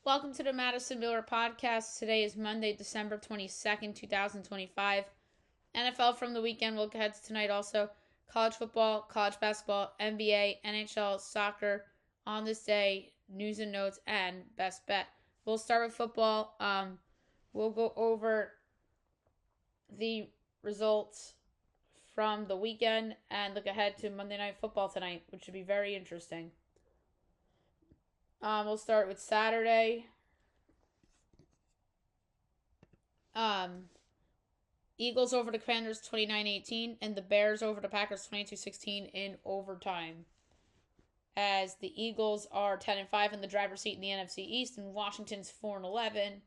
Welcome to the Madison Miller Podcast. Today is Monday, December 22nd, 2025. NFL from the weekend. We'll get to tonight also. College football, college basketball, NBA, NHL, soccer. On this day, news and notes, and best bet. We'll start with football. We'll go over the results from the weekend and look ahead to Monday Night Football tonight, which should be very interesting. We'll start with Saturday. Eagles over the Commanders 29-18 and the Bears over the Packers 22-16 in overtime. As the Eagles are 10-5 in the driver's seat in the NFC East and Washington's 4-11.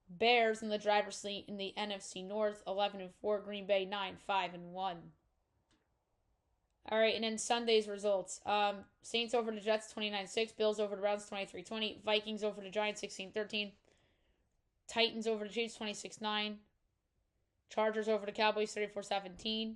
Bears in the driver's seat in the NFC North 11-4. Green Bay 9-5-1. All right, and then Sunday's results. Saints over the Jets 29-6. Bills over the Browns 23-20. Vikings over the Giants 16-13. Titans over the Chiefs 26-9. Chargers over the Cowboys 34-17.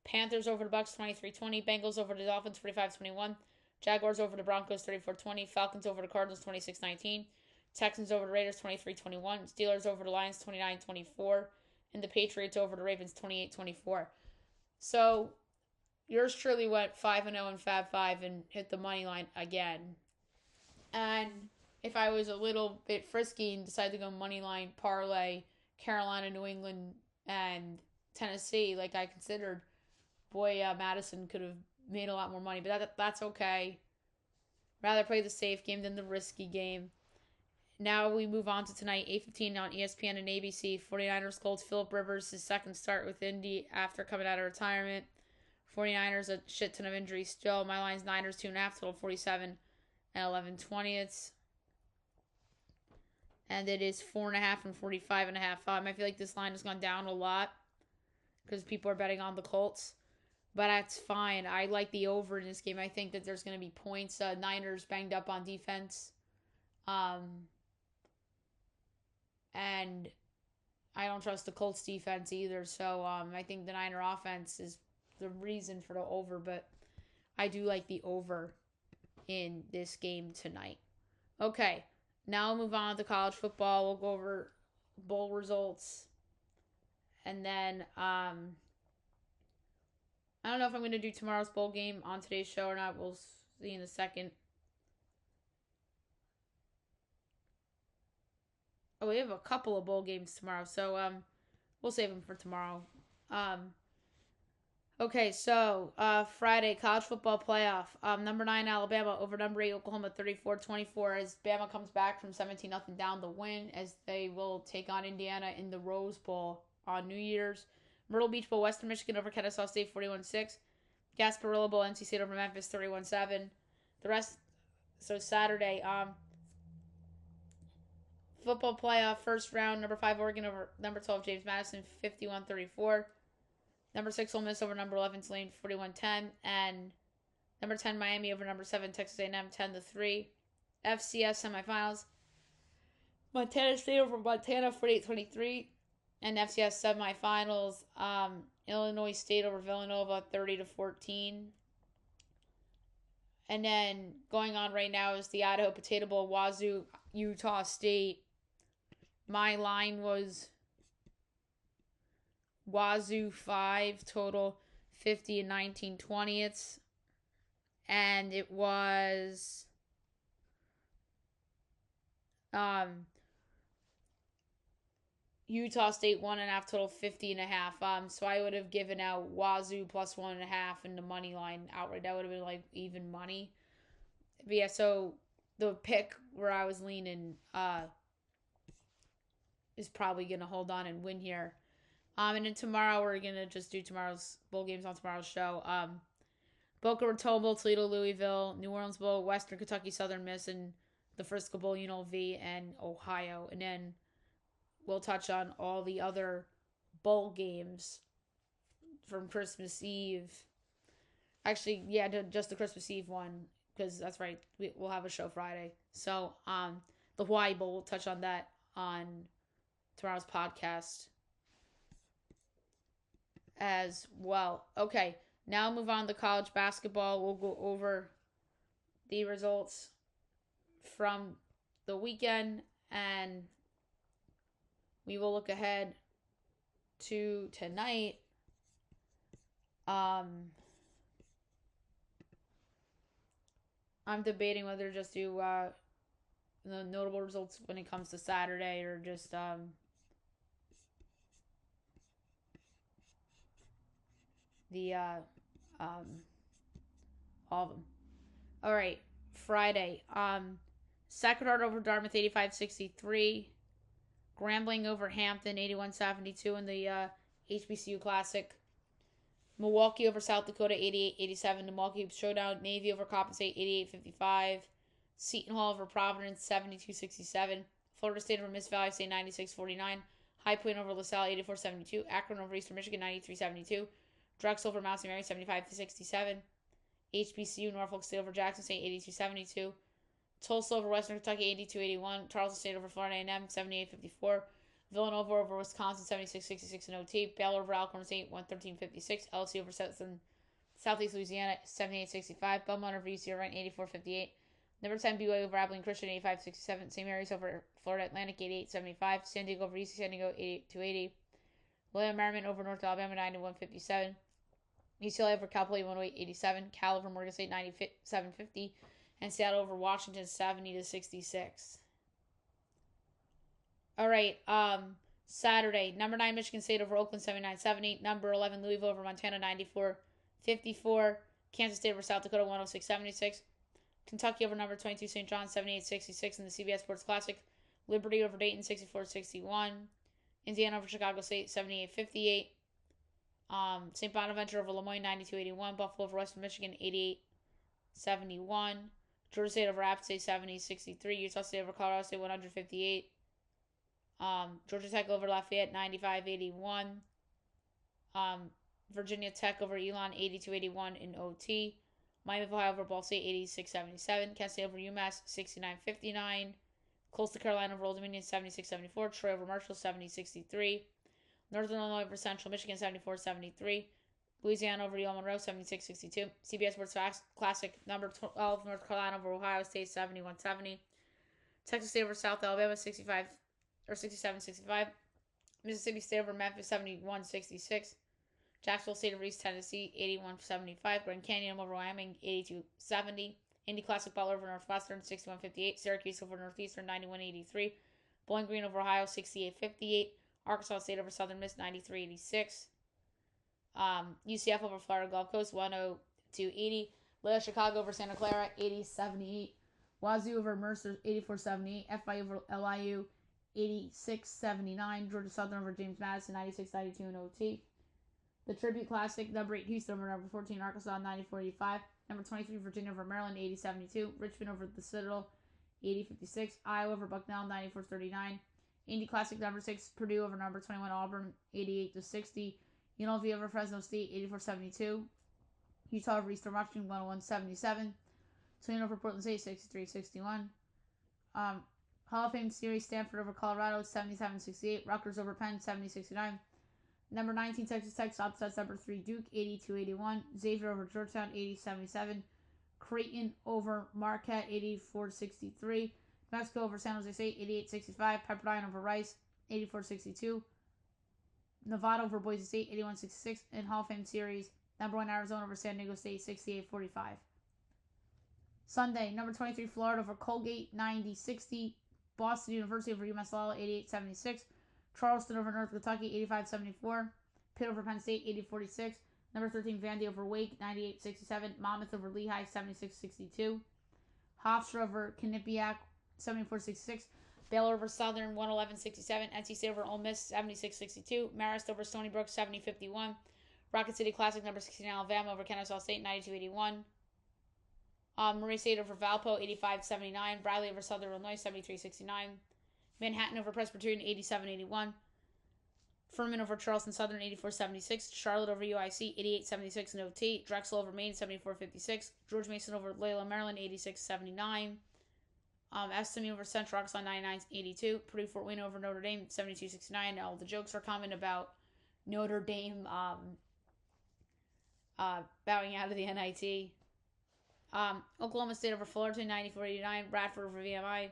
Panthers over the Bucks 23-20. Bengals over the Dolphins 45-21. Jaguars over the Broncos 34-20. Falcons over the Cardinals 26-19. Texans over the Raiders 23-21. Steelers over the Lions 29-24. And the Patriots over the Ravens 28-24. So yours truly went 5-0 and Fab 5 and hit the money line again. And if I was a little bit frisky and decided to go money line parlay Carolina, New England, and Tennessee, like I considered, boy, Madison could have made a lot more money. But that's okay. Rather play the safe game than the risky game. Now we move on to tonight, 8:15 on ESPN and ABC. 49ers Colts. Phillip Rivers, his second start with Indy after coming out of retirement. 49ers, a shit ton of injuries still. My line's Niners 2.5, total 47 and 11/20. And it is 4.5 and 45.5. I feel like this line has gone down a lot because people are betting on the Colts. But that's fine. I like the over in this game. I think that there's going to be points. Niners banged up on defense. And I don't trust the Colts defense either. So I think the Niner offense is the reason for the over. But I do like the over in this game tonight. Okay. Now we'll move on to college football. We'll go over bowl results. And then I don't know if I'm going to do tomorrow's bowl game on today's show or not. We'll see in a second. Oh, we have a couple of bowl games tomorrow. So we'll save them for tomorrow. Okay, so Friday, college football playoff. Number 9, Alabama over number 8, Oklahoma 34-24 as Bama comes back from 17-0 down the win as they will take on Indiana in the Rose Bowl on New Year's. Myrtle Beach Bowl, Western Michigan over Kennesaw State 41-6. Gasparilla Bowl, NC State over Memphis 31-7. The rest, so Saturday, football playoff first round, number 5 Oregon over number 12 James Madison 51-34. Number 6 Ole Miss over number 11 Tulane 41-10, and number 10 Miami over number 7 Texas A&M 10-3. FCS semifinals: Montana State over Montana 48-23, and FCS semifinals: Illinois State over Villanova 30-14. And then going on right now is the Idaho Potato Bowl, Wazoo Utah State. My line was Wazoo 5, total 50 and 19/20. And it was Utah State 1.5, total 50.5. So I would have given out Wazoo plus 1.5 in the money line outright. That would have been like even money. But yeah, so the pick where I was leaning is probably gonna hold on and win here. And then tomorrow we're going to just do tomorrow's bowl games on tomorrow's show. Boca Raton Bowl, Toledo, Louisville, New Orleans Bowl, Western Kentucky, Southern Miss, and the Frisco Bowl, UNLV, and Ohio. And then we'll touch on all the other bowl games from Christmas Eve. Actually, yeah, just the Christmas Eve one, because that's right. We'll have a show Friday. So the Hawaii Bowl, we'll touch on that on tomorrow's podcast as well. Okay, now move on to college basketball. We'll go over the results from the weekend, and we will look ahead to tonight. I'm debating whether to just do the notable results when it comes to Saturday, or just the all of them. All right, Friday. Sacred Heart over Dartmouth 85-63. Grambling over Hampton 81-72 in the HBCU Classic. Milwaukee over South Dakota 88-87. Milwaukee Showdown. Navy over Coppin State 88-55. Seton Hall over Providence 72-67. Florida State over Miss Valley State 96-49. High Point over LaSalle 84-72. Akron over Eastern Michigan 93-72. Drexel over Mount St. Mary 75-67. HBCU Norfolk State over Jackson State 82-72. Tulsa over Western Kentucky 82-81. Charleston State over Florida A&M 78-54. Villanova over Wisconsin 76-66 in OT. Baylor over Alcorn State 113-56. LSU over Southeast Louisiana 78-65. Belmont over UC Irvine 84-58. Number 10 BYU over Abilene Christian 85-67. St. Mary's over Florida Atlantic 88-75. San Diego over UC San Diego 82-80. Loyola Marymount over North Alabama 91-57. UCLA over Cal Poly 108-87. Cal over Morgan State 97-50. And Seattle over Washington 70-66. All right, Saturday, number 9 Michigan State over Oakland 79-70. Number 11 Louisville over Montana 94-54. Kansas State over South Dakota 106-76. Kentucky over number 22 St. John 78-66 in the CBS Sports Classic. Liberty over Dayton 64-61. Indiana over Chicago State 78-58. St. Bonaventure over Lemoyne 92-81. Buffalo over Western Michigan 88-71. Georgia State over App State 70-63. Utah State over Colorado State 158. Georgia Tech over Lafayette 95-81. Virginia Tech over Elon 82-81 in OT. Miami of Ohio over Ball State 86-77. Kent State over UMass 69-59. Coastal Carolina over Old Dominion 76-74. Troy over Marshall 70-63. Northern Illinois over Central Michigan 74-73. Louisiana over Yale Monroe 76-62. CBS Sports Classic number 12 North Carolina over Ohio State 71-70. Texas State over South Alabama 67-65. Mississippi State over Memphis 71-66. Jacksonville State over East Tennessee 81-75. Grand Canyon over Wyoming 82-70. Indy Classic Butler over Northwestern 61-58. Syracuse over Northeastern 91-83. Bowling Green over Ohio 68-58. Arkansas State over Southern Miss 93-86. UCF over Florida Gulf Coast 102-80. Loyola Chicago over Santa Clara 80-78. Wazoo over Mercer 84-78. FIU over LIU 86-79. Georgia Southern over James Madison 96-92 in OT. The Tribute Classic, number 8 Houston over number 14 Arkansas 94-85. Number 23 Virginia over Maryland 80-72. Richmond over the Citadel 80-56. Iowa over Bucknell 94-39. Indy Classic number 6 Purdue over number 21 Auburn 88-60. UNLV over Fresno State 84-72. Utah over Eastern Washington 101-77. Toledo over Portland State 63-61. Hall of Fame Series Stanford over Colorado 77-68. Rutgers over Penn 70-69. Number 19 Texas Tech upsets number 3 Duke 82-81. Xavier over Georgetown 80-77. Creighton over Marquette 84-63. New Mexico over San Jose State 88-65. Pepperdine over Rice 84-62. Nevada over Boise State 81-66. And Hall of Fame Series number 1 Arizona over San Diego State 68-45. Sunday, number 23 Florida over Colgate 90-60. Boston University over UMass Lowell 88-76. Charleston over North Kentucky 85-74. Pitt over Penn State 80-46. Number 13 Vandy over Wake 98-67. Monmouth over Lehigh 76-62. Hofstra over Quinnipiac 74-66. Baylor over Southern 111-67. NC State over Ole Miss 76-62. Marist over Stony Brook 70-51. Rocket City Classic number 16 Alabama over Kennesaw State 92-81. Murray State over Valpo 85-79. Bradley over Southern Illinois 73-69. Manhattan over Presbyterian 87-81. Furman over Charleston Southern 84-76. Charlotte over UIC 88-76 in OT. Drexel over Maine 74-56. George Mason over Loyola Maryland 86-79. SMU over Central Arkansas 99-82. Purdue Fort Wayne over Notre Dame 72-69. All the jokes are coming about Notre Dame bowing out of the NIT. Oklahoma State over Fullerton 94-89. Bradford over VMI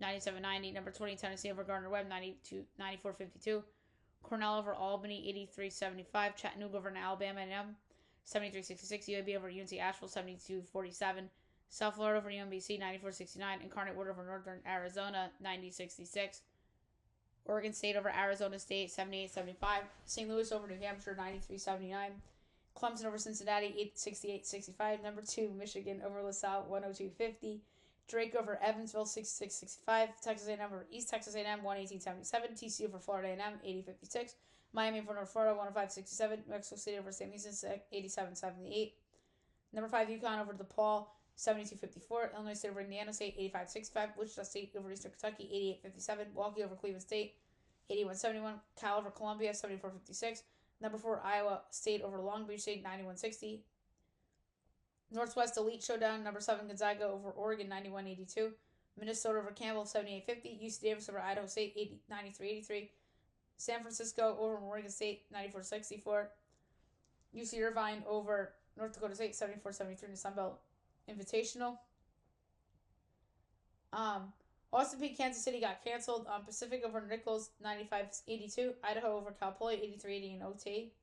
97-90. Number 20, Tennessee over Gardner-Webb, 94-52. Cornell over Albany, 83-75. Chattanooga over Alabama A&M, 73-66. UAB over UNC Asheville, 72-47. South Florida over UMBC, 94-69. Incarnate Word over Northern Arizona, 90-66. Oregon State over Arizona State, 78-75. St. Louis over New Hampshire, 93-79. Clemson over Cincinnati, 68-65. Number 2, Michigan over LaSalle, 102-50. Drake over Evansville, 66-65. Texas A&M over East Texas A&M, 118-77. TCU over Florida A&M, 80-56. Miami over North Florida, 105-67. Mexico State over St. Mason, 87-78. Number 5, UConn over DePaul, 72-54. Illinois State over Indiana State, 85-65. Wichita State over Eastern Kentucky, 88-57. Milwaukee over Cleveland State, 81-71. Cal over Columbia, 74-56. Number 4, Iowa State over Long Beach State, 91-60. Northwest Elite Showdown, number 7, Gonzaga over Oregon, 91-82. Minnesota over Campbell, 78-50. UC Davis over Idaho State, 93-83. San Francisco over Oregon State, 94-64. UC Irvine over North Dakota State, 74-73 in the Sun Belt Invitational. Austin Peay, Kansas City got canceled. Pacific over Nichols, 95-82. Idaho over Cal Poly, 83-80 in OT.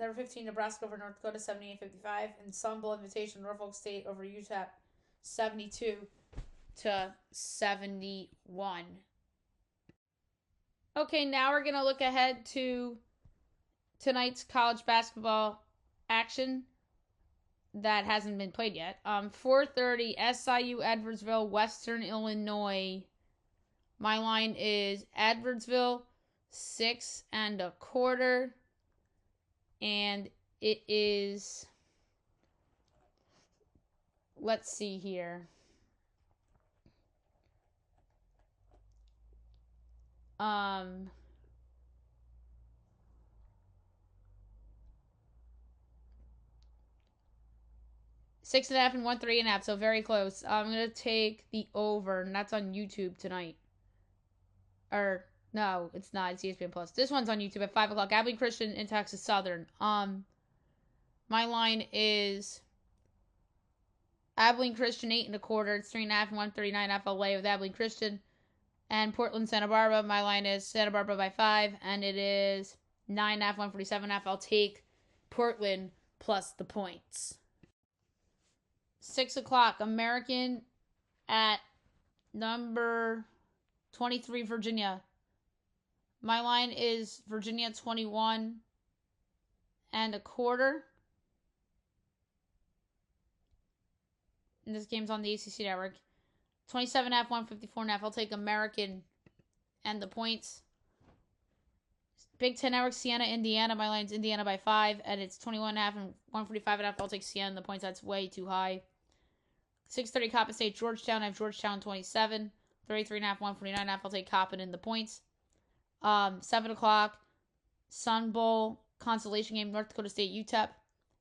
Number 15, Nebraska over North Dakota, 78-55. And Sun Bowl Invitation, Norfolk State over UTEP, 72-71. Okay, now we're going to look ahead to tonight's college basketball action that hasn't been played yet. 4:30, SIU Edwardsville, Western Illinois. My line is Edwardsville, 6.25. And it is, let's see here. 6.5 and 3.5, so very close. I'm gonna take the over, and that's on YouTube tonight. Or no, it's not. It's ESPN Plus. This one's on YouTube at 5 o'clock. Abilene Christian in Texas Southern. My line is Abilene Christian 8.25. It's 3.5 and 139 FLA with Abilene Christian. And Portland Santa Barbara. My line is Santa Barbara by 5, and it is 9.5 147. I'll take Portland plus the points. 6 o'clock. American at number 23 Virginia. My line is Virginia 21.25. And this game's on the ACC network. 27.5, 154.5. I'll take American and the points. Big Ten Network, Siena, Indiana. My line's Indiana by 5, and it's 21.5 and 145.5. I'll take Siena and the points. That's way too high. 6:30, Coppin State, Georgetown. I have Georgetown 27. 33.5, 149.5. I'll take Coppin in the points. 7 o'clock, Sun Bowl consolation game, North Dakota State, UTEP.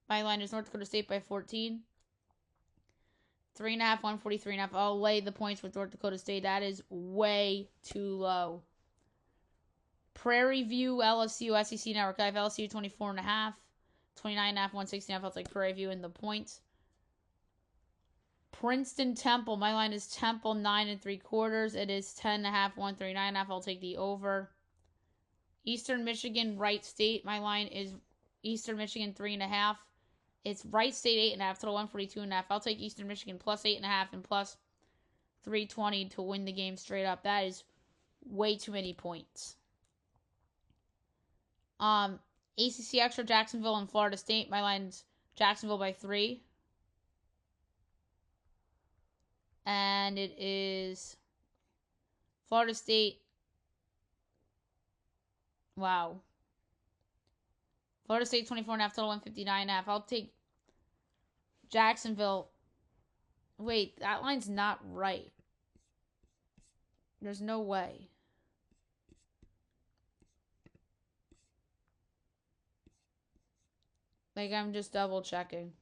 My line is North Dakota State by 14. 3.5, 143.5. I'll lay the points with North Dakota State. That is way too low. Prairie View, LSU, SEC Network. I have LSU 24.5. 29.5, 160.5. I'll take Prairie View in the points. Princeton Temple. My line is Temple 9.75. It is 10.5, 139.5. I'll take the over. Eastern Michigan, Wright State. My line is Eastern Michigan 3.5. It's Wright State 8.5. Total 142.5. I'll take Eastern Michigan plus 8.5 and plus 320 to win the game straight up. That is way too many points. ACC Extra, Jacksonville and Florida State. My line's Jacksonville by 3. And it is Florida State. Wow. Florida State 24.5, total 159.5. I'll take Jacksonville. Wait, that line's not right. There's no way. Like, I'm just double checking.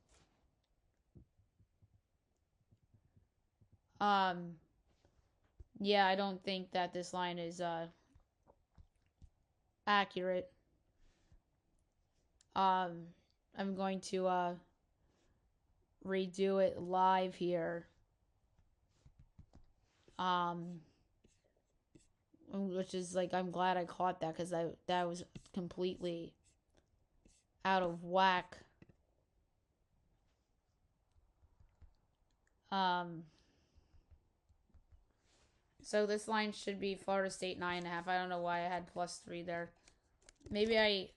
Yeah, I don't think that this line is accurate. I'm going to redo it live here. which is like, I'm glad I caught that because that was completely out of whack. So this line should be Florida State 9.5. I don't know why I had +3 there. Maybe I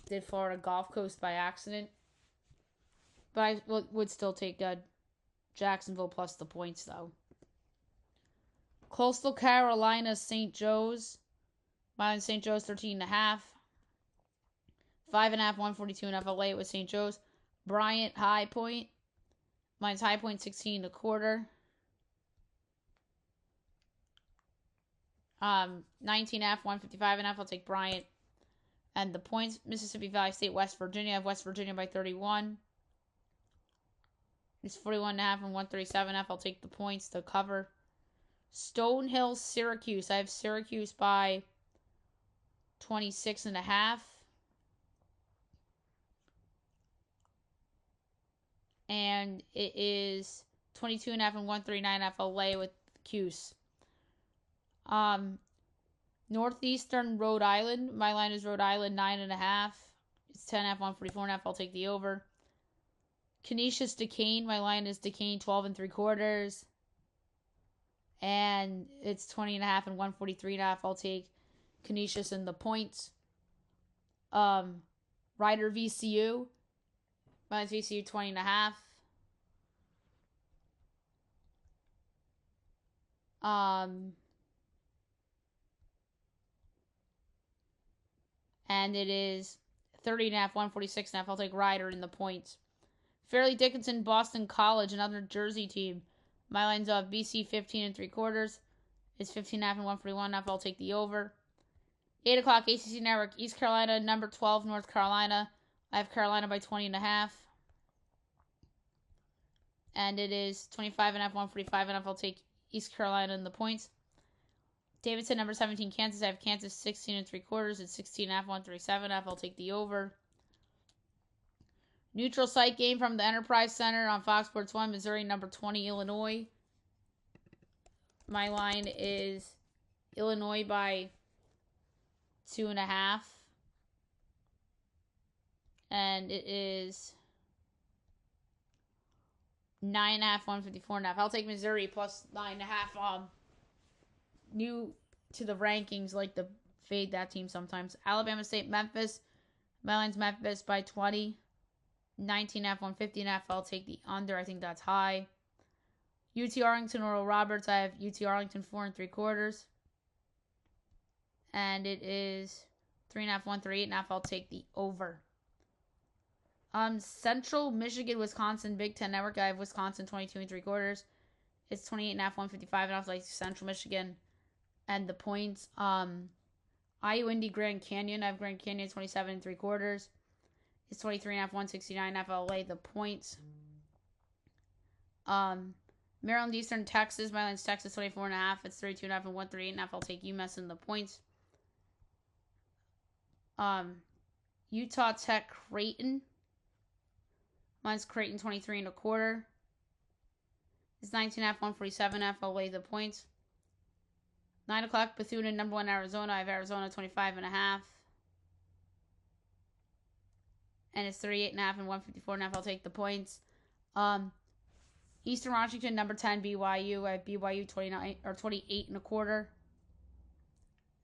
did Florida Gulf Coast by accident. But I would still take Jacksonville plus the points, though. Coastal Carolina, St. Joe's. Mine St. Joe's 13.5. 5.5, 142.5. I'll lay it with St. Joe's. Bryant, High Point. Mine's High Point 16.25. 19.5, 155.5. I'll take Bryant. And the points, Mississippi Valley State, West Virginia. I have West Virginia by 31. It's 41.5 and 137.5. I'll take the points to cover. Stonehill, Syracuse. I have Syracuse by 26.5. And it is 22.5 and 139.5. I'll lay with Cuse. Northeastern Rhode Island. My line is Rhode Island 9.5. It's 10.5, 144.5. I'll take the over. Canisius Duquesne. My line is Duquesne 12.75. And it's 20.5 and 143.5. I'll take Canisius in the points. Rider VCU. Mine's VCU 20.5. And it is 30.5, 146.5. I'll take Rider in the points. Fairleigh Dickinson, Boston College, another Jersey team. My line's of BC 15.75. It's 15.5 and 141.5. I'll take the over. 8 o'clock, ACC Network, East Carolina, number 12, North Carolina. I have Carolina by 20.5. And it is 25.5, 145.5. I'll take East Carolina in the points. Davidson, number 17, Kansas. I have Kansas 16.75. It's 16.5, 137.5. I'll take the over. Neutral site game from the Enterprise Center on Fox Sports 1, Missouri, number 20, Illinois. My line is Illinois by 2.5. And it is 9.5, 154.5. I'll take Missouri plus 9.5. New to the rankings, like to fade that team sometimes. Alabama State, Memphis. My line's Memphis by 20. 19.5, 150.5. I'll take the under. I think that's high. UT Arlington, Oral Roberts. I have UT Arlington 4.75. And it is 3.5, 138.5. I'll take the over. Central Michigan, Wisconsin, Big Ten Network. I have Wisconsin 22.75. It's 28.5, 155. And I'll like Central Michigan and the points. IU Indy, Grand Canyon. I have Grand Canyon 27.75. It's 23.5, 169.5. I'll lay the points. Maryland Eastern Texas. My line's Texas 24.5. It's 32.5 and 138.5. I'll take UMass in the points. Utah Tech Creighton. Mine's Creighton 23.25. It's 19.5, 147.5. I'll lay the points. 9 o'clock, Bethune, number 1, Arizona. I have Arizona 25.5. And it's 38.5 and 154.5. I'll take the points. Eastern Washington, number 10, BYU. I have BYU 28.25.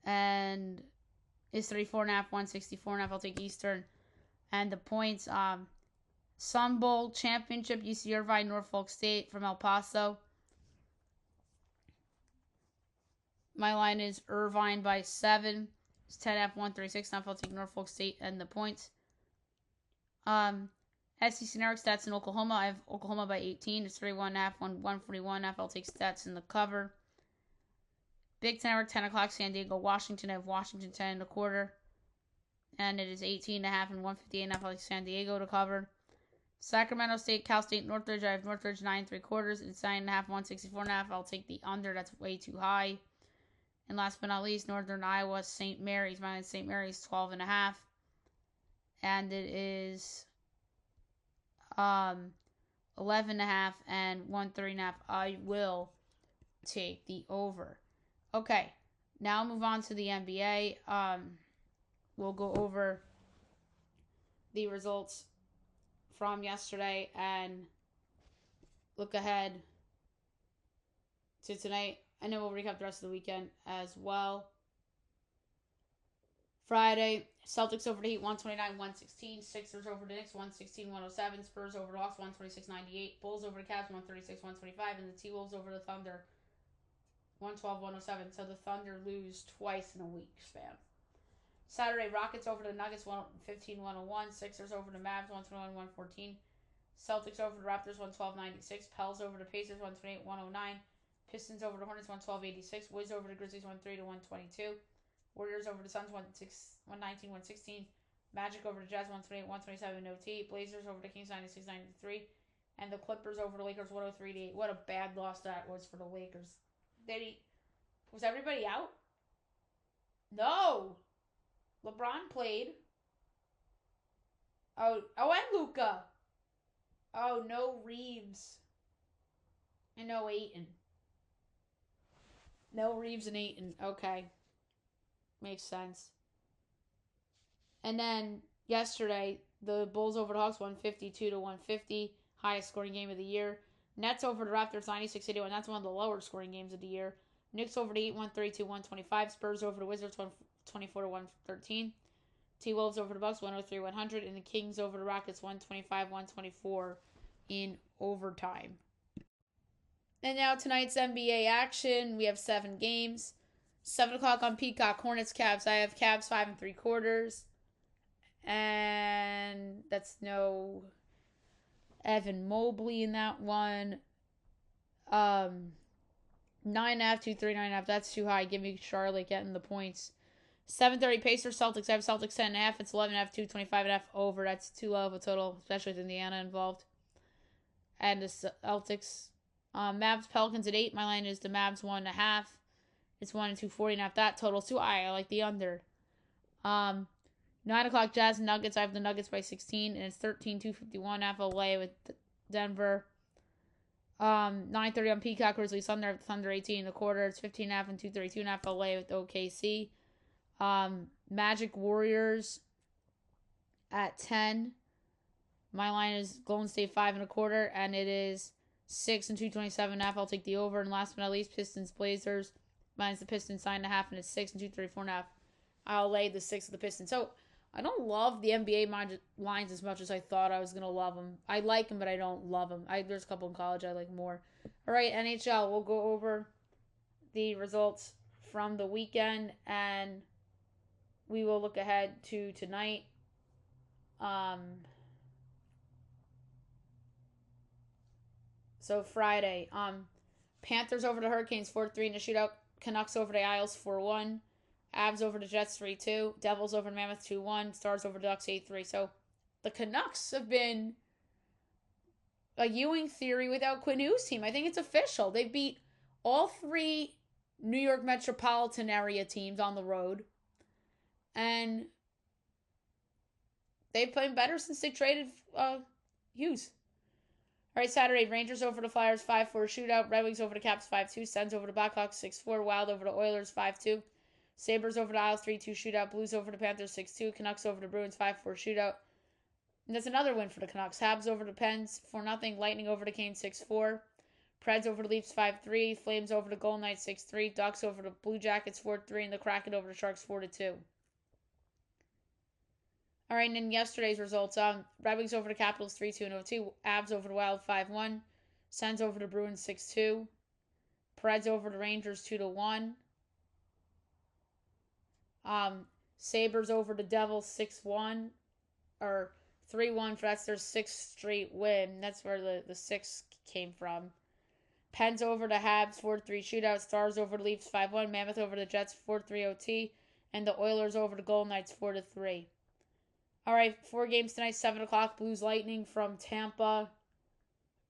And it's 34.5, 164.5. I'll take Eastern. And the points. Sun Bowl Championship, UC Irvine, Norfolk State from El Paso. My line is Irvine by 7. It's 10.5, 136.5. I'll take Norfolk State and the points. SEC Network Stats in Oklahoma. I have Oklahoma by 18. It's 31.5, 141.5. I'll take Stats in the cover. Big Ten Network, 10 o'clock, San Diego, Washington. I have Washington 10.25. And it is 18.5 and 158.5. I'll take San Diego to cover. Sacramento State, Cal State, Northridge. I have Northridge 9.75. It's 9.5, 164.5. I'll take the under. That's way too high. And last but not least, Northern Iowa, St. Mary's. Mine is St. Mary's 12.5. And it is 11.5 and 139.5. I will take the over. Okay, Now move on to the NBA. We'll go over the results from yesterday and look ahead to tonight. And then we'll recap the rest of the weekend as well. Friday, Celtics over the Heat 129-116. Sixers over the Knicks 116-107. Spurs over the Hawks 126-98. Bulls over the Cavs 136-125. And the T-Wolves over the Thunder 112-107. So the Thunder lose twice in a week span. Saturday, Rockets over the Nuggets 115-101. Sixers over the Mavs 121-114. Celtics over the Raptors 112-96. Pels over the Pacers 128-109. Pistons over the Hornets 112-86. Wiz over the Grizzlies 103-122. Warriors over the Suns 119-116. Magic over the Jazz 128-127 in OT. Blazers over the Kings 96-93. And the Clippers over the Lakers 103-8. What a bad loss that was for the Lakers. Was everybody out? No. LeBron played. Oh, and Luka. Oh, no Reeves. And no Ayton. No Reeves and Ayton. Okay. Makes sense. And then yesterday, the Bulls over the Hawks 152-150. Highest scoring game of the year. Nets over the Raptors 96-81. That's one of the lower scoring games of the year. Knicks over the Heat 132-125. Spurs over the Wizards 124-113. T-Wolves over the Bucks 103-100. And the Kings over the Rockets 125-124 in overtime. And now tonight's NBA action. We have 7 games. 7 o'clock on Peacock, Hornets, Cavs. I have Cavs 5 3/4. And that's no Evan Mobley in that one. 9.5, 2, 3, 9.5. That's too high. Give me Charlotte getting the points. 7:30 Pacers, Celtics. I have Celtics 10.5. It's 11.5, 2, 25.5 over. That's too low of a total, especially with Indiana involved. And the Celtics. Mavs, Pelicans at 8. My line is the Mavs 1.5. It's 1 and 240.5. That total's too high. I like the under. 9 o'clock Jazz and Nuggets. I have the Nuggets by 16, and it's 13-251.5 LA with Denver. 9:30 on Peacock, Grizzlies Thunder. Thunder 18.25. It's 15.5 and 232.5 LA with OKC. Magic Warriors at 10. My line is Golden State 5.25, and it is 6 and 227.5. I'll take the over. And last but not least, Pistons Blazers. Mine's the Pistons 9.5, and it's 6 and 234.5. I'll lay the 6 of the Pistons. So I don't love the NBA lines as much as I thought I was gonna love them. I like them, but I don't love them. There's a couple in college I like more. All right, NHL. We'll go over the results from the weekend, and we will look ahead to tonight. So Friday, Panthers over the Hurricanes 4-3 in the shootout. Canucks over the Isles 4-1. Avs over the Jets 3-2. Devils over the Mammoth 2-1. Stars over the Ducks 8-3. So the Canucks have been a Ewing theory without Quinn Hughes' team. I think it's official. They beat all 3 New York metropolitan area teams on the road. And they've played better since they traded Hughes. All right, Saturday, Rangers over the Flyers 5-4 shootout. Red Wings over the Caps 5-2. Sens over the Blackhawks 6-4. Wild over the Oilers 5-2. Sabres over the Isles 3-2 shootout. Blues over the Panthers 6-2. Canucks over the Bruins 5-4 shootout. And that's another win for the Canucks. Habs over the Pens 4-0. Lightning over the Canes 6-4. Preds over the Leafs 5-3. Flames over the Golden Knights 6-3. Ducks over the Blue Jackets 4-3. And the Kraken over the Sharks 4-2. All right, and then yesterday's results. Red Wings over the Capitals 3-2 in OT. Avs over the Wild 5-1. Sens over the Bruins 6-2. Preds over the Rangers 2-1. Sabres over the Devils 6-1. Or 3-1. That's their 6th straight win. That's where the 6 came from. Pens over the Habs 4-3 shootout. Stars over the Leafs 5-1. Mammoth over the Jets 4-3 OT. And the Oilers over the Golden Knights 4-3. All right, 4 games tonight, 7 o'clock. Blues Lightning from Tampa.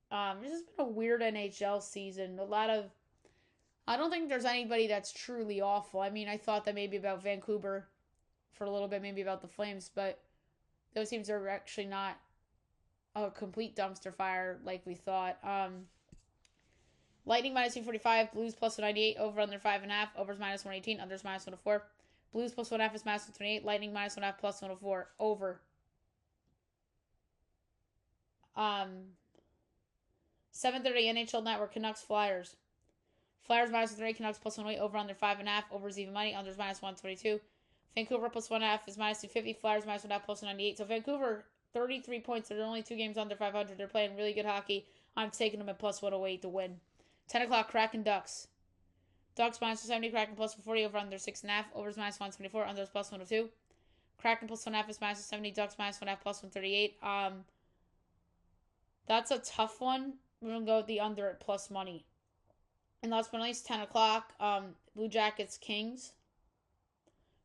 This has been a weird NHL season. I don't think there's anybody that's truly awful. I mean, I thought that maybe about Vancouver for a little bit, maybe about the Flames, but those teams are actually not a complete dumpster fire like we thought. Lightning minus 245, Blues plus 198, over under 5.5, overs minus 118, unders minus 104. Blues plus 1.5 is minus 128, Lightning minus 1.5 plus 104, over. 7:30 NHL Network, Canucks Flyers. Flyers minus 3, Canucks plus 108, over under 5.5, overs even money, unders minus 122. Vancouver plus 1.5 is minus 250, Flyers minus 1.5 plus 198. So Vancouver, 33 points. They're only 2 games under 500. They're playing really good hockey. I'm taking them at plus 108 to win. 10 o'clock, Kraken Ducks. Ducks minus 70, Kraken plus 140, over under 6.5, overs minus 124, unders plus 102. Kraken plus 1.5 is minus 70, Ducks minus 1.5 plus 138. That's a tough one. We're going to go with the under at plus money. And last but not least, 10 o'clock, Blue Jackets Kings.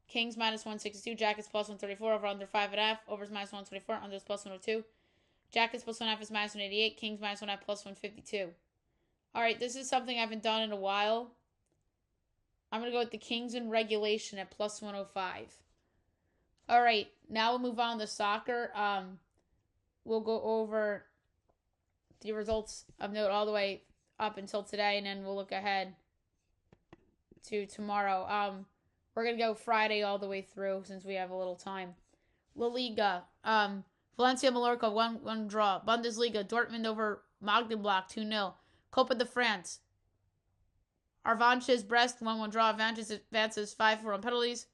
Kings minus 162, Jackets plus 134, over under 5.5, overs minus 124, unders plus 102. Jackets plus 1.5 is minus 188, Kings minus 1.5 plus 152. Alright, this is something I haven't done in a while. I'm going to go with the Kings in regulation at plus 105. Alright, now we'll move on to soccer. We'll go over the results of note all the way up until today, and then we'll look ahead to tomorrow. We're going to go Friday all the way through since we have a little time. La Liga. Valencia Mallorca 1-1 draw. Bundesliga. Dortmund over Magdeburg 2-0. Copa de France. Arvanches Brest 1-1 draw. Arvanches advances 5-4 on penalties.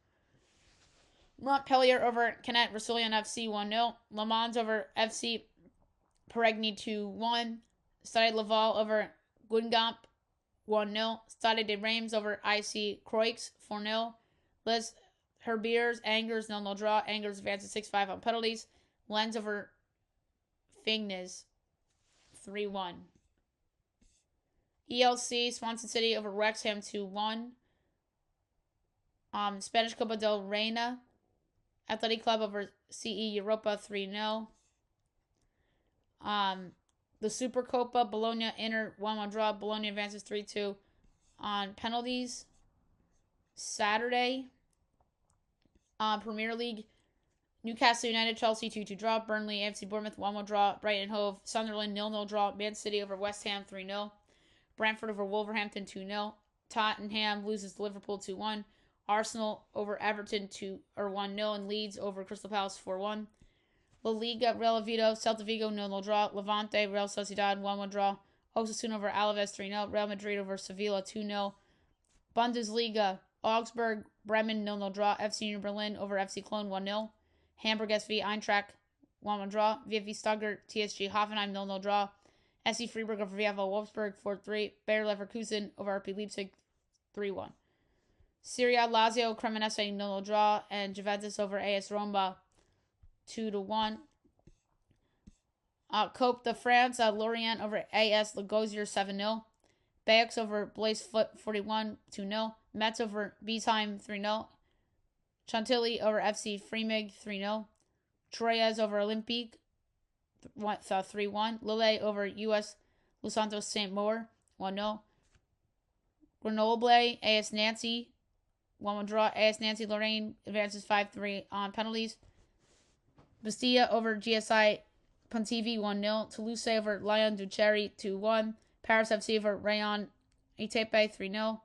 Montpellier over Canet Roussillon FC 1-0. Le Mans over FC Peregni 2-1. Stade Laval over Guingamp 1-0. Stade de Reims over IC Croix 4-0. Les Herbiers Angers 0-0 draw. Angers advances 6-5 on penalties. Lens over Fignes 3-1. ELC Swansea City over Wrexham 2-1. Spanish Copa del Reina Athletic Club over CE Europa 3-0. The Super Copa Bologna Inter 1-1 draw. Bologna advances 3-2 on penalties. Saturday, Premier League, Newcastle United Chelsea 2-2 draw. Burnley AFC Bournemouth 1-1 draw. Brighton Hove Sunderland 0-0 draw. Man City over West Ham 3-0. Brentford over Wolverhampton 2-0. Tottenham loses to Liverpool 2-1. Arsenal over Everton 1-0, and Leeds over Crystal Palace 4-1. La Liga, Real Oviedo, Celta Vigo 0-0 draw. Levante, Real Sociedad 1-1 draw. Osasuna over Alaves 3-0. Real Madrid over Sevilla 2-0. Bundesliga, Augsburg, Bremen 0-0 draw. FC Union Berlin over FC Cologne 1-0. Hamburg SV Eintracht 1-1 draw. VfB Stuttgart, TSG Hoffenheim 0-0 draw. SC Freiburg over VfL Wolfsburg 4-3. Bayer Leverkusen over RB Leipzig 3-1. Serie A, Lazio, Cremonese 0-0 draw. And Juventus over AS Roma 2-1. Coupe de France, Lorient over AS Lagosier 7-0. Bayex over Blaise Foot 41 2-0. Metz over Biesheim 3-0. Chantilly over FC Freimig 3-0. Troyes over Olympique 3-1. Lille over US Los Santos Saint Maur 1-0. Grenoble AS Nancy 1-1 draw. AS Nancy Lorraine advances 5-3 on penalties. Bastia over GSI Pontivy 1-0. Toulouse over Lyon Ducheri 2-1. Paris FC over Rayon Itepe 3-0.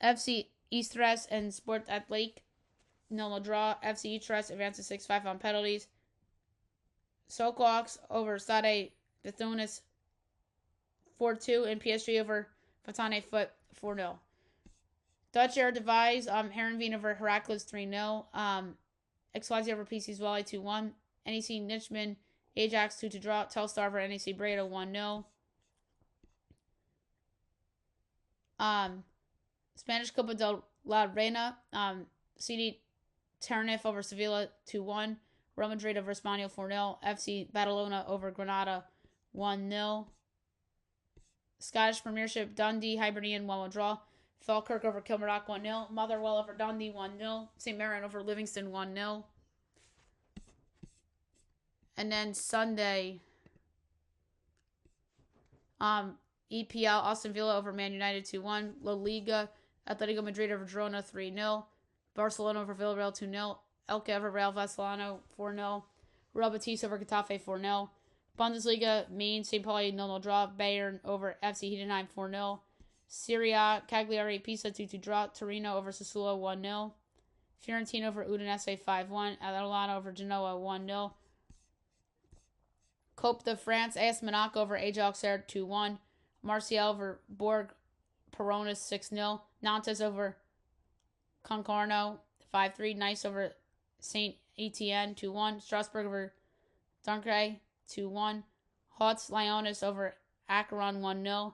FC Istres and Sport Athletic 0-0 draw. FC Istres advances 6-5 on penalties. Sokolaks over Stade de Tunis 4-2, and PSG over Fatane Foot 4-0. Dutch Air Devise, Herenveen over Heracles 3-0. XYZ over PC Zwolle 2-1. NEC Nijmegen Ajax 2-2 draw. Telstar over NEC Breda 1-0. Spanish Copa del La Reina. CD Tenerife over Sevilla 2-1. Real Madrid over Espanyol 4-0. FC Badalona over Granada 1-0. Scottish Premiership, Dundee Hibernian 1-1 draw. Falkirk over Kilmarnock 1-0. Motherwell over Dundee 1-0. St. Mirren over Livingston 1-0. And then Sunday, EPL, Aston Villa over Man United 2-1. La Liga, Atletico Madrid over Girona 3-0. Barcelona over Villarreal 2-0. Elche over Real Vassellano 4-0. Real Betis over Getafe 4-0. Bundesliga, Mainz, St. Pauli, 0-0 draw. Bayern over FC Heidenheim, 4-0. Serie A, Cagliari, Pisa, 2-2 draw. Torino over Sassuolo, 1-0. Fiorentina over Udinese, 5-1. Atalanta over Genoa, 1-0. Coupe de France, AS Monaco over Ajax, 2-1. Marseille over Bourg Peronis, 6-0. Nantes over Concarneau, 5-3. Nice over Saint Etienne, 2-1. Strasbourg over Dunkerque, 2-1. Hots Lyonnais over Acheron, 1-0.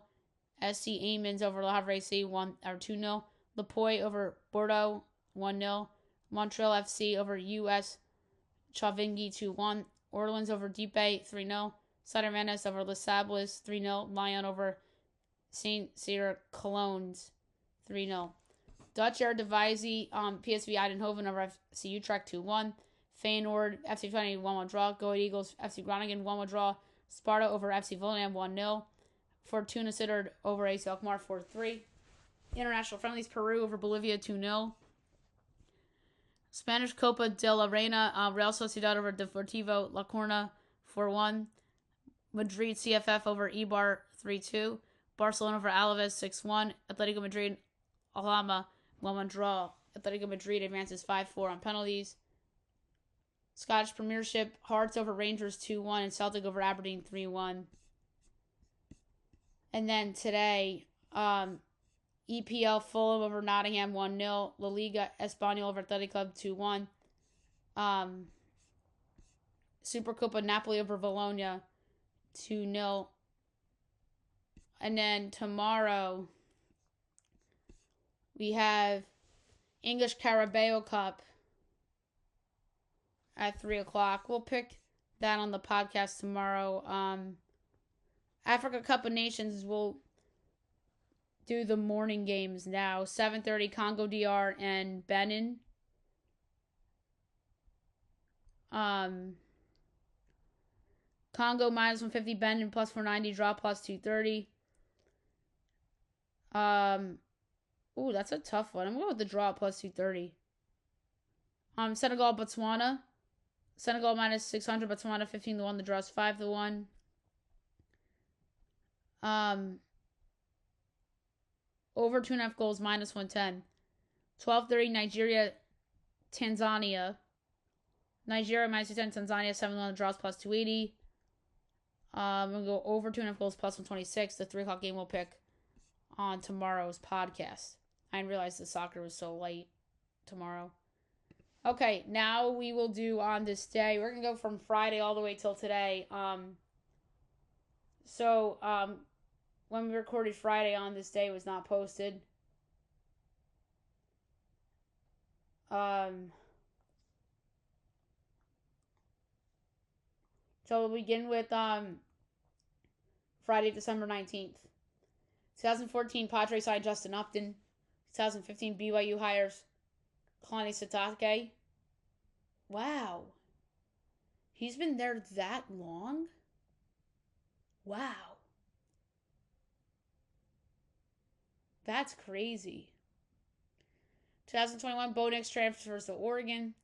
SC Amiens over Le Havre 2-0. Le Puy over Bordeaux, 1-0. Montreal FC over US Chavingy, 2-1. Orleans over Dieppe, 3-0. Saint-Germain over Les Sables, 3-0. Lyon over Saint Cyr Cologne, 3-0. Dutch Eredivisie, PSV Eindhoven over FC Utrecht, 2-1. Feyenoord, FC Twente, 1-1 draw. Go Ahead Eagles, FC Groningen, 1-1 draw. Sparta over FC Volendam, 1-0. Fortuna Sittard over AS Alkmaar, 4-3. International friendlies, Peru over Bolivia, 2-0. Spanish Copa de la Reina, Real Sociedad over Deportivo La Coruna, 4-1. Madrid CFF over Eibar, 3-2. Barcelona over Alaves, 6-1. Atletico Madrid, Alhama, 1-1 draw. Atletico Madrid advances 5-4 on penalties. Scottish Premiership, Hearts over Rangers, 2-1. And Celtic over Aberdeen, 3-1. And then today, EPL Fulham over Nottingham, 1-0. La Liga Espanyol over Athletic Club, 2-1. Supercopa Napoli over Bologna, 2-0. And then tomorrow, we have English Carabao Cup at 3 o'clock. We'll pick that on the podcast tomorrow. Africa Cup of Nations will do the morning games now. 7:30 Congo DR and Benin. Congo minus 150, Benin plus 490, draw plus 230. Ooh, that's a tough one. I'm going with the draw plus 230. Senegal, Botswana. Senegal minus 600, Botswana 15-1. The draw is 5-1. Over 2.5 goals minus 110. 12:30 Nigeria, Tanzania. Nigeria minus 210, Tanzania 7-1. The draws plus 280. I'm going to go over 2.5 goals plus 126. The 3 o'clock game we'll pick on tomorrow's podcast. I didn't realize the soccer was so late tomorrow. Okay, now we will do on this day. We're going to go from Friday all the way till today. When we recorded Friday on this day, it was not posted. So we'll begin with Friday, December 19th. 2014, Padres signed Justin Upton. 2015, BYU hires Kalani Sitake. Wow. He's been there that long? Wow. That's crazy. 2021, Bo Nix transfers to Oregon.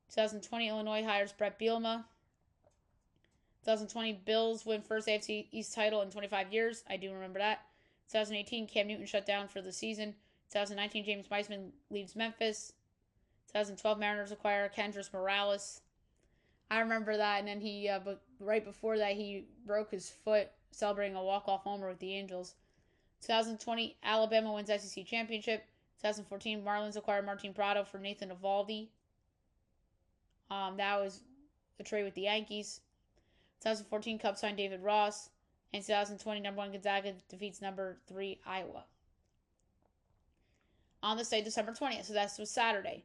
2020, Illinois hires Brett Bielema. 2020, Bills win first AFC East title in 25 years. I do remember that. 2018, Cam Newton shut down for the season. 2019, James Wiseman leaves Memphis. 2012, Mariners acquire Kendrys Morales. I remember that, and then but right before that, he broke his foot celebrating a walk-off homer with the Angels. 2020, Alabama wins SEC championship. 2014, Marlins acquire Martin Prado for Nathan Eovaldi. That was a trade with the Yankees. 2014, Cubs signed David Ross. And 2020, number 1 Gonzaga defeats number 3 Iowa. On this day, December 20th, so that was Saturday.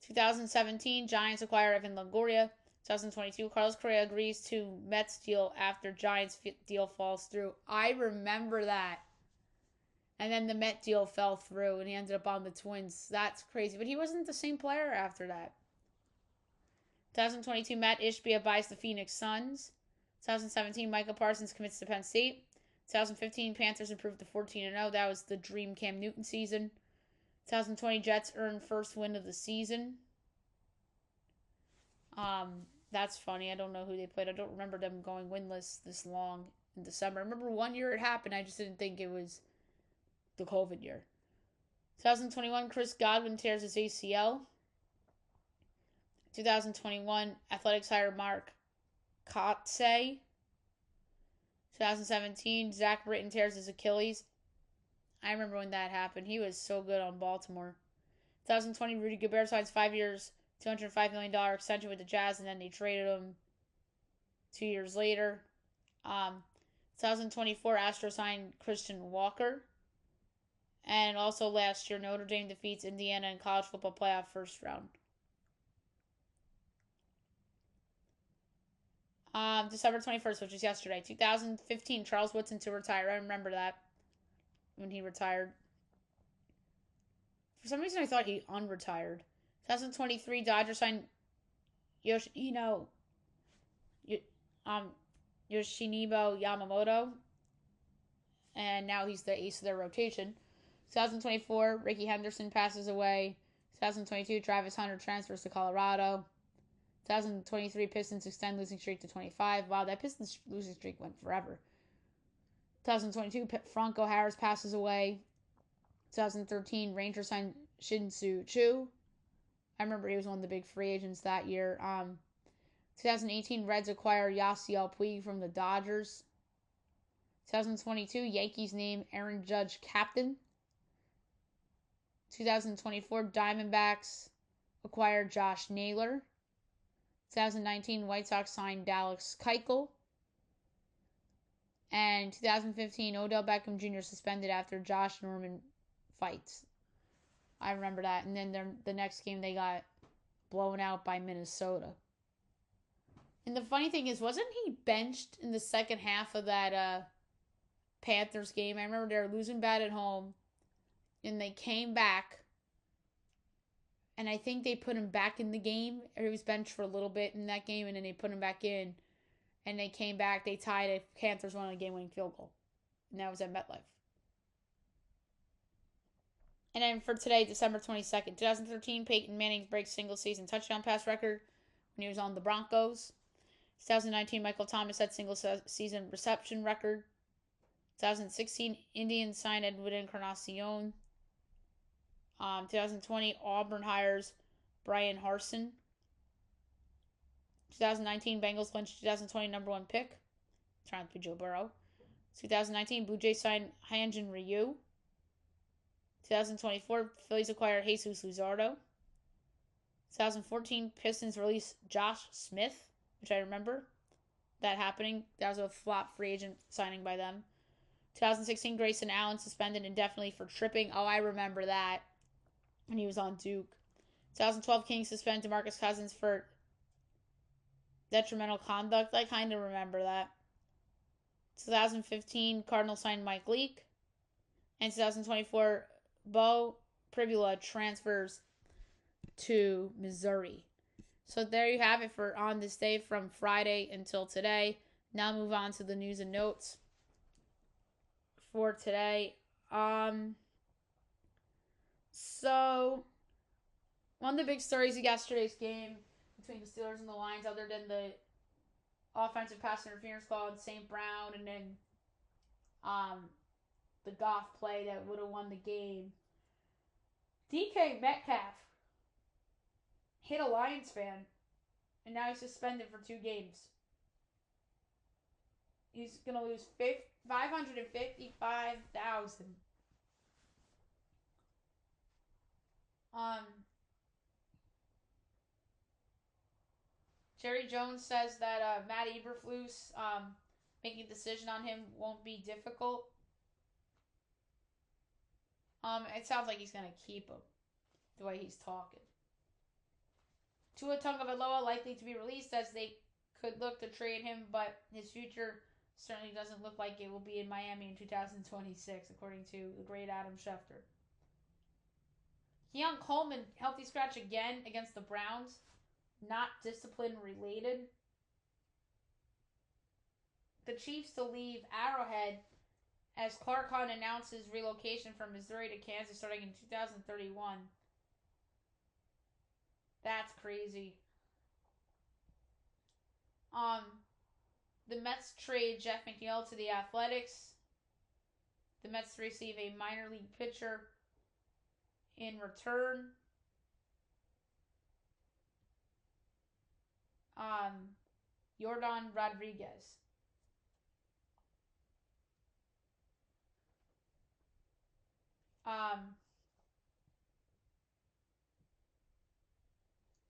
2017, Giants acquire Evan Longoria. 2022, Carlos Correa agrees to Mets deal after Giants deal falls through. I remember that. And then the Met deal fell through, and he ended up on the Twins. That's crazy. But he wasn't the same player after that. 2022, Matt Ishbia buys the Phoenix Suns. 2017, Micah Parsons commits to Penn State. 2015, Panthers improved to 14-0. That was the dream Cam Newton season. 2020, Jets earn first win of the season. That's funny. I don't know who they played. I don't remember them going winless this long in December. I remember one year it happened. I just didn't think it was the COVID year. 2021, Chris Godwin tears his ACL. 2021, Athletics hire Mark Kotze. 2017, Zach Britton tears his Achilles. I remember when that happened. He was so good on Baltimore. 2020, Rudy Gobert signs 5 years, $205 million extension with the Jazz, and then they traded him 2 years later. 2024, Astros signed Christian Walker. And also last year, Notre Dame defeats Indiana in college football playoff first round. December 21st, which is yesterday. 2015, Charles Woodson to retire. I remember that when he retired. For some reason, I thought he unretired. 2023, Dodgers signed Yoshinobu Yamamoto. And now he's the ace of their rotation. 2024, Ricky Henderson passes away. 2022, Travis Hunter transfers to Colorado. 2023, Pistons extend losing streak to 25. Wow, that Pistons losing streak went forever. 2022, Franco Harris passes away. 2013, Rangers signed Shin-Soo Choo. I remember he was one of the big free agents that year. 2018, Reds acquire Yasiel Puig from the Dodgers. 2022, Yankees name Aaron Judge captain. 2024, Diamondbacks acquire Josh Naylor. 2019, White Sox signed Dallas Keuchel. And 2015, Odell Beckham Jr. suspended after Josh Norman fights. I remember that. And then the next game, they got blown out by Minnesota. And the funny thing is, wasn't he benched in the second half of that Panthers game? I remember they were losing bad at home. And they came back. And I think they put him back in the game. Or he was benched for a little bit in that game. And then they put him back in. And they came back. They tied it. Panthers won a game-winning field goal. And that was at MetLife. And then for today, December 22nd, 2013, Peyton Manning breaks single-season touchdown pass record when he was on the Broncos. 2019, Michael Thomas set single-season reception record. 2016, Indians signed Edwin Encarnacion. 2020, Auburn hires Brian Harsin. 2019, Bengals clinch 2020 number one pick. Trying to be Joe Burrow. 2019, Blue Jays signed Hyunjin Ryu. 2024, Phillies acquire Jesus Luzardo. 2014, Pistons release Josh Smith, which I remember that happening. That was a flop free agent signing by them. 2016, Grayson Allen suspended indefinitely for tripping. Oh, I remember that. When he was on Duke. 2012, Kings suspend DeMarcus Cousins for detrimental conduct. I kind of remember that. 2015, Cardinals signed Mike Leake. And 2024, Bo Pribula transfers to Missouri. So there you have it for On This Day from Friday until today. Now move on to the news and notes for today. So, one of the big stories of yesterday's game between the Steelers and the Lions, other than the offensive pass interference call on St. Brown and then the Goff play that would have won the game, DK Metcalf hit a Lions fan, and now he's suspended for 2 games. He's going to lose $555,000. Jerry Jones says that Matt Eberflus making a decision on him won't be difficult. It sounds like he's going to keep him the way he's talking. Tua Tagovailoa likely to be released as they could look to trade him, but his future certainly doesn't look like it will be in Miami in 2026, according to the great Adam Schefter. Keon Coleman, healthy scratch again against the Browns. Not discipline related. The Chiefs to leave Arrowhead as Clark Hunt announces relocation from Missouri to Kansas starting in 2031. That's crazy. Um, the Mets trade Jeff McNeil to the Athletics. The Mets receive a minor league pitcher in return. Yordan Rodriguez.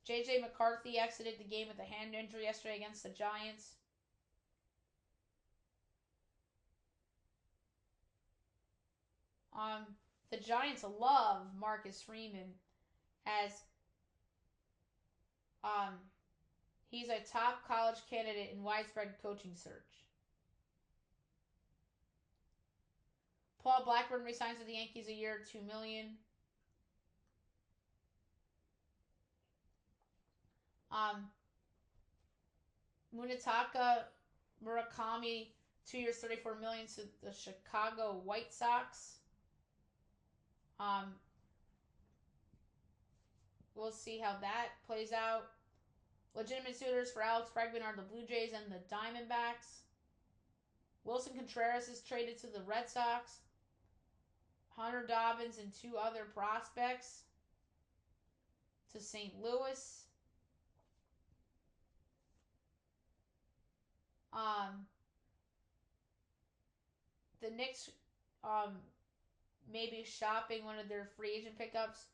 J.J. McCarthy exited the game with a hand injury yesterday against the Giants. The Giants love Marcus Freeman as he's a top college candidate in widespread coaching search. Paul Blackburn resigns with the Yankees a year, $2 million. Munetaka Murakami, 2 years, $34 million to the Chicago White Sox. We'll see how that plays out. Legitimate suitors for Alex Bregman are the Blue Jays and the Diamondbacks. Wilson Contreras is traded to the Red Sox. Hunter Dobbins and 2 other prospects to St. Louis. The Knicks maybe shopping one of their free agent pickups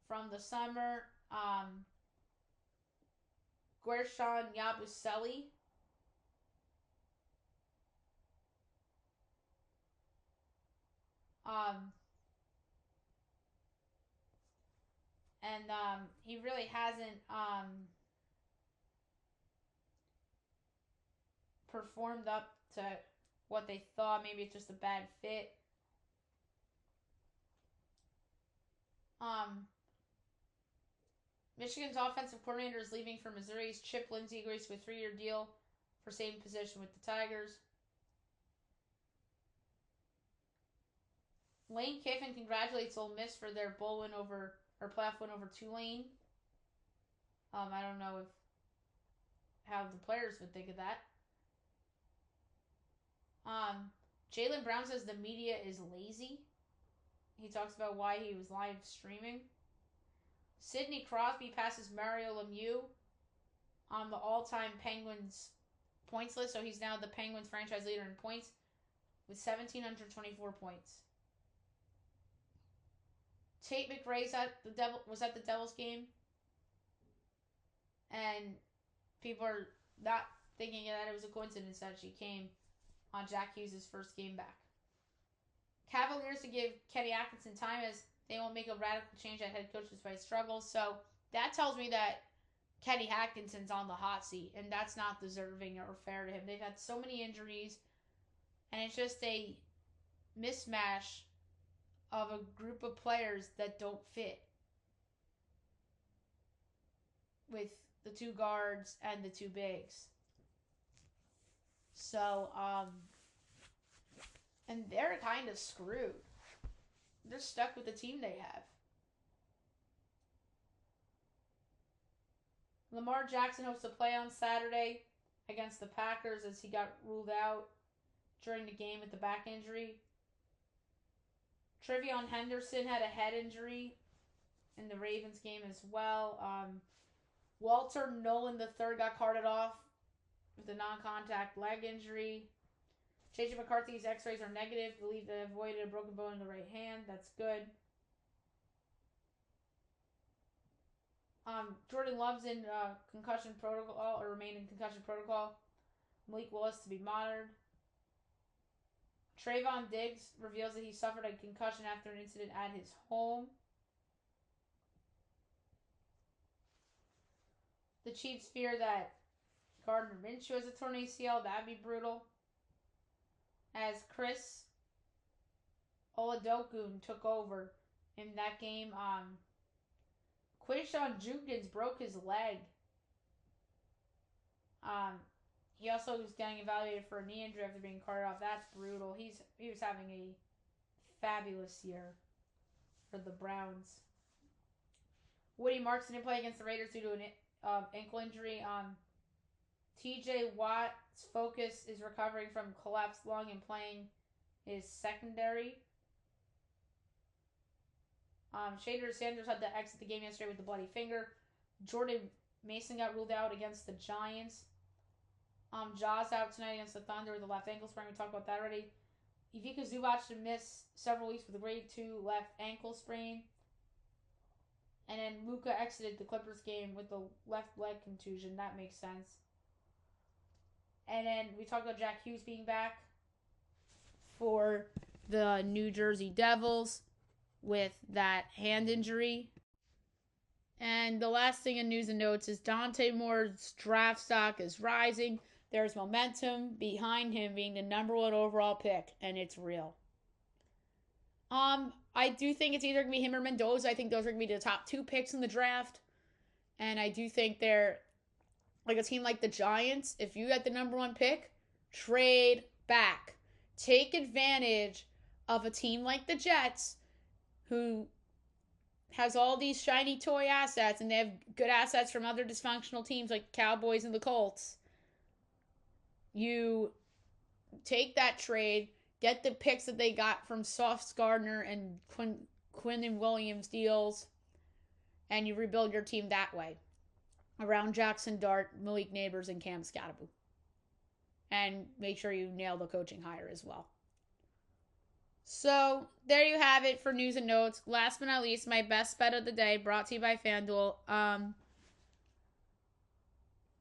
from the summer. Guershon Yabusele. He really hasn't performed up to what they thought. Maybe it's just a bad fit. Michigan's offensive coordinator is leaving for Missouri's Chip Lindsey agrees to a 3-year deal for same position with the Tigers. Lane Kiffin congratulates Ole Miss for their bowl win over or playoff win over Tulane. I don't know how the players would think of that. Jaylen Brown says the media is lazy. He talks about why he was live streaming. Sidney Crosby passes Mario Lemieux on the all-time Penguins points list, so he's now the Penguins franchise leader in points with 1,724 points. Tate McRae's was at the Devils game, and people are not thinking that it was a coincidence that she came on Jack Hughes' first game back. Cavaliers to give Kenny Atkinson time as they won't make a radical change at head coach despite struggles. So that tells me that Kenny Atkinson's on the hot seat, and that's not deserving or fair to him. They've had so many injuries, and it's just a mismatch of a group of players that don't fit with the 2 guards and the 2 bigs. So, and they're kind of screwed. They're stuck with the team they have. Lamar Jackson hopes to play on Saturday against the Packers as he got ruled out during the game with the back injury. Trevion Henderson had a head injury in the Ravens game as well. Walter Nolan III got carted off with a non-contact leg injury. J.J. McCarthy's x-rays are negative. Believe they avoided a broken bone in the right hand. That's good. Jordan Love's in concussion protocol or remain in concussion protocol. Malik Willis to be monitored. Trayvon Diggs reveals that he suffered a concussion after an incident at his home. The Chiefs fear that Gardner Minshew has a torn ACL. That'd be brutal. As Chris Oladokun took over in that game, Quinshon Judkins broke his leg. He also was getting evaluated for a knee injury after being carted off. That's brutal. He was having a fabulous year for the Browns. Woody Marks didn't play against the Raiders due to an ankle injury. TJ Watt's focus is recovering from collapsed lung and playing is secondary. Shader Sanders had to exit the game yesterday with a bloody finger. Jordan Mason got ruled out against the Giants. Jaws out tonight against the Thunder with a left ankle sprain. We talked about that already. Ivica Zubac should miss several weeks with a grade 2 left ankle sprain. And then Luka exited the Clippers game with the left leg contusion. That makes sense. And then we talked about Jack Hughes being back for the New Jersey Devils with that hand injury. And the last thing in news and notes is Dante Moore's draft stock is rising. There's momentum behind him being the number 1 overall pick, and it's real. I do think it's either going to be him or Mendoza. I think those are going to be the top 2 picks in the draft. And I do think they're like a team like the Giants. If you get the number 1 pick, trade back. Take advantage of a team like the Jets who has all these shiny toy assets, and they have good assets from other dysfunctional teams like Cowboys and the Colts. You take that trade, get the picks that they got from Sauce Gardner and Quinn and Williams deals, and you rebuild your team that way around Jackson Dart, Malik Neighbors, and Cam Scatterbo. And make sure you nail the coaching hire as well. So, there you have it for news and notes. Last but not least, my best bet of the day, brought to you by FanDuel.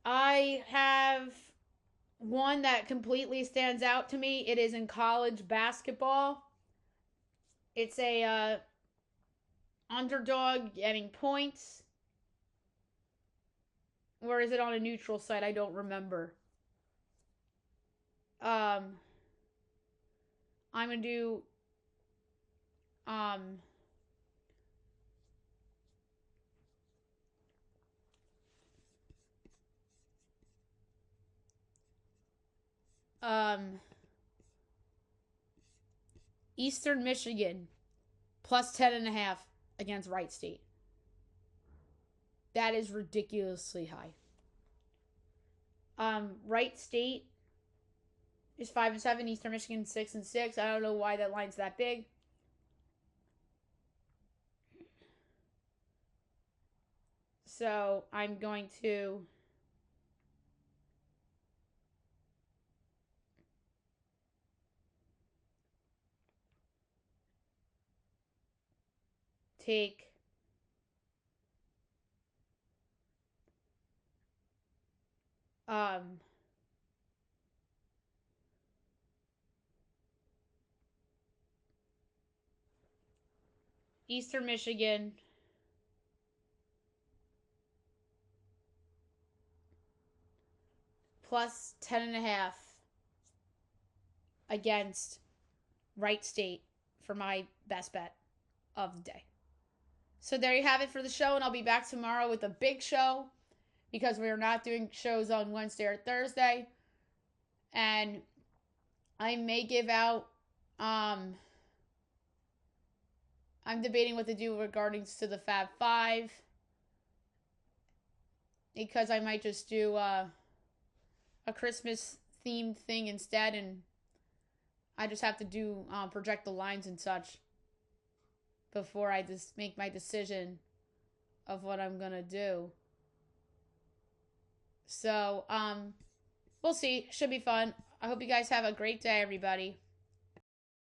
I have one that completely stands out to me. It is in college basketball. It's a underdog getting points. Or is it on a neutral site? I don't remember. I'm going to do Eastern Michigan plus 10.5 against Wright State. That is ridiculously high. Wright State is 5-7. Eastern Michigan 6-6. I don't know why that line's that big. So I'm going to take Eastern Michigan plus 10.5 against Wright State for my best bet of the day. So there you have it for the show, and I'll be back tomorrow with a big show because we are not doing shows on Wednesday or Thursday. And I may give out, I'm debating what to do regarding to the Fab Five, because I might just do a Christmas themed thing instead, and I just have to do project the lines and such before I just make my decision of what I'm gonna do. So we'll see. Should be fun. I hope you guys have a great day, everybody.